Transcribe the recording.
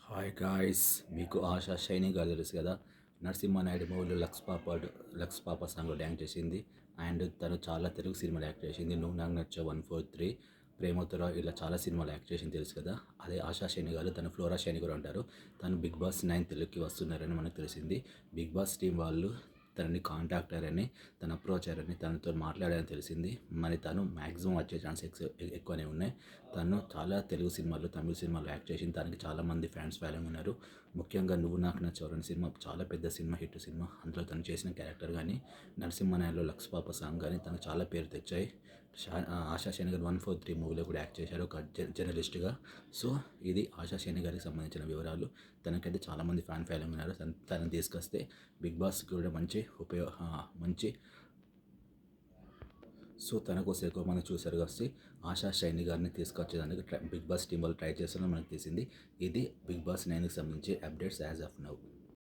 Hi guys, మీకు ASHA shiny గారు తెలుసు కదా. నరసింహానాయుడు మూవీలో లక్స్ పాప సాంగ్లో డ్యాన్స్ చేసింది. అండ్ తను చాలా తెలుగు సినిమాలు యాక్ట్ చేసింది. నువ్వు నాకు నచ్చ 143, ప్రేమతోరా, ఇలా చాలా సినిమాలు యాక్ట్ చేసింది తెలుసు కదా. అదే ఆశా షైనీ గారు, తను ఫ్లోరా షైనీ కూడా అంటారు. తను బిగ్ బాస్ 9 తెలుగుకి వస్తున్నారని మనకు తెలిసింది. బిగ్ బాస్ టీం వాళ్ళు తనని కాంటాక్ట్ అయ్యారని, తను అప్రోచ్ అయ్యారని, తనతో మాట్లాడారని తెలిసింది. మరి తను మ్యాక్సిమం వచ్చే ఛాన్స్ ఎక్కువనే ఉన్నాయి. తను చాలా తెలుగు సినిమాలు, తమిళ సినిమాలు యాక్ట్ చేసింది. తనకి చాలామంది ఫ్యాన్స్ ఫాలోయింగ్ ఉన్నారు. ముఖ్యంగా నువ్వు నాకు నచ్చావు సినిమా చాలా పెద్ద సినిమా, హిట్ సినిమా. అందులో తను చేసిన క్యారెక్టర్ కానీ, నరసింహనాయుడులో లక్స్ పాప సాంగ్ కానీ తనకు చాలా పేరు తెచ్చాయి. ఆశా షైని గారు 143 మూవీలో కూడా యాక్ట్ చేశారు ఒక జర్నలిస్ట్గా. సో ఇది ఆశా షైని గారికి సంబంధించిన వివరాలు. తనకైతే చాలామంది ఫ్యాన్ ఫాలోయింగ్ ఉన్నారు. తనని తీసుకొస్తే బిగ్ బాస్కి కూడా మంచి సో తన కోసం ఎక్కువ మంది చూశారు కాబట్టి ఆశా షైని గారిని తీసుకొచ్చేదానికి బిగ్ బాస్ టీం వాళ్ళు ట్రై చేస్తారని మనకు తెలిసింది. ఇది బిగ్ బాస్ 9కి సంబంధించి అప్డేట్స్ యాజ్ ఆఫ్ నౌ.